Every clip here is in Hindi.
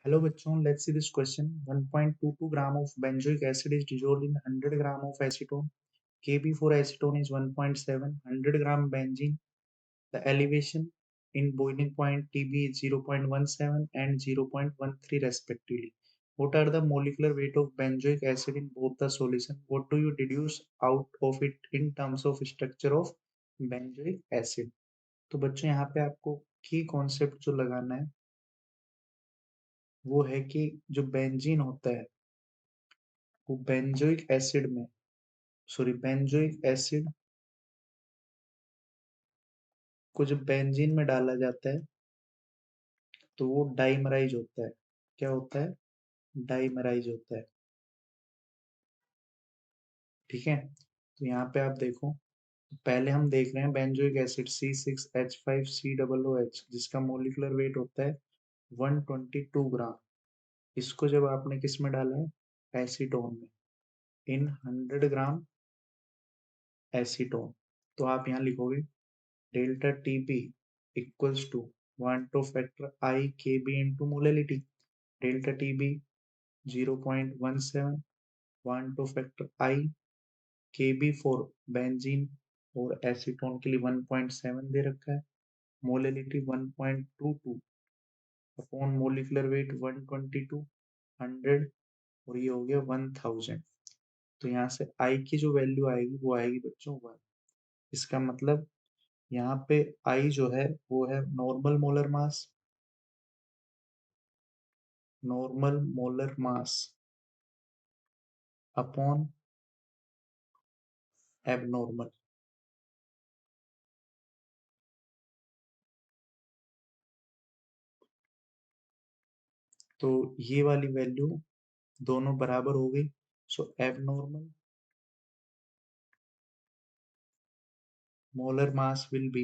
Hello bachon, let's see this question. 1.22 gram of benzoic acid is dissolved in 100 gram of acetone. Kb for acetone is 1.7, 100 gram benzene. The elevation in boiling point Tb is 0.17 and 0.13 respectively. What are the molecular weight of benzoic acid in both the solution? What do you deduce out of it in terms of structure of benzoic acid? तो बच्चों यहाँ पे आपको की कॉन्सेप्ट जो लगाना है वो है कि जो बेंजीन होता है वो बेंजोइक एसिड को जब बेंजीन में डाला जाता है तो वो डाइमराइज होता है। क्या होता है? डाइमराइज होता है। ठीक है, तो यहाँ पे आप देखो, पहले हम देख रहे हैं बेंजोइक एसिड C6H5COOH जिसका मोलिकुलर वेट होता है 122 ग्राम। इसको जब आपने किस में डाला है? एसीटोन में, इन 100 ग्राम एसीटोन। तो आप यहाँ लिखोगे delta TP equals to 1 to factor I Kb into molality. Delta Tb 0.17, 1 to factor I Kb for benzene और एसीटोन के लिए 1.7 दे रखा है, मोलैलिटी 1.22 अपॉन मोलिकुलर वेट 122 100 और ये हो गया 1000। तो यहाँ से I की जो वैल्यू आएगी वो आएगी बच्चों 1। इसका मतलब यहाँ पे I जो है वो है normal molar mass upon abnormal. तो ये वाली वैल्यू दोनों बराबर हो गई। सो abnormal molar mass will be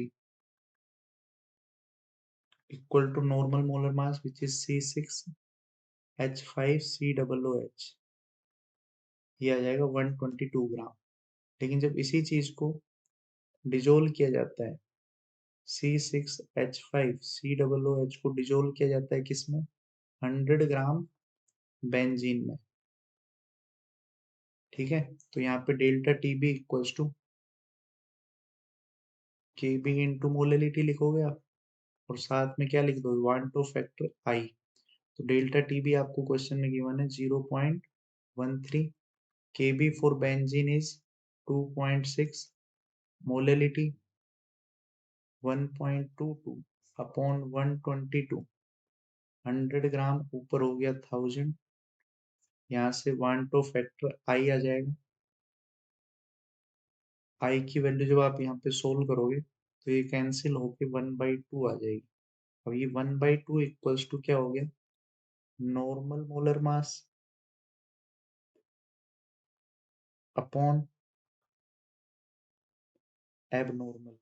equal to normal molar mass which is C6H5COOH। ये आ जाएगा 122 ग्राम। लेकिन जब इसी चीज को डिजोल्व किया जाता है, C6H5COOH को डिजोल्व किया जाता है किसमें? 100 ग्राम बेंजीन में। ठीक है, तो यहाँ पे delta TB equals to KB into molality लिखोगे आप, और साथ में क्या लिख दो? 1 to factor I। तो डेल्टा टीबी आपको क्वेश्चन में गिवन है 0.13, KB for benzene is 2.6, molality 1.22 upon 122, 100 gram ऊपर हो गया 1000। यहाँ से 1 to factor I आ जाएगा। I की वैल्यू जब आप यहाँ पे सोल्व करोगे तो ये कैंसिल होके 1/2 आ जाएगी। अब ये 1/2 इक्वल्स टू क्या हो गया? Normal molar mass upon abnormal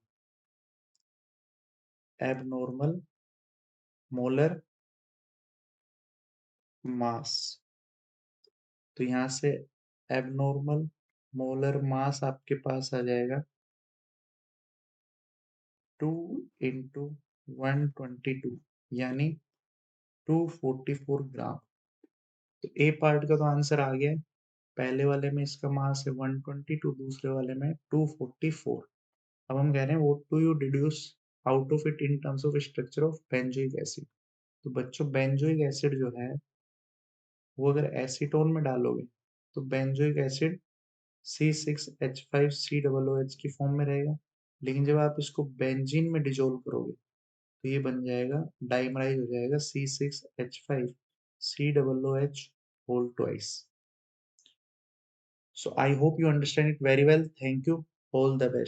abnormal molar mass. तो यहाँ से एबनॉर्मल मोलर मास आपके पास आ जाएगा 2 इंटू 122 यानी 244 ग्राम। तो ए पार्ट का तो आंसर आ गया है। पहले वाले में इसका मास है 122, दूसरे वाले में 244। अब हम कह रहे हैं what do you deduce out of it in terms of structure of benzoic acid. तो बच्चों बेंजोइक एसिड जो है वो अगर एसीटोन में डालोगे तो बेंजोइक एसिड C6H5COOH की फॉर्म में रहेगा। लेकिन जब आप इसको बेंजीन में डिजोल्व करोगे तो ये बन जाएगा, डाइमराइज हो जाएगा C6H5COOH whole twice. So I hope you understand it very well. Thank you. All the best.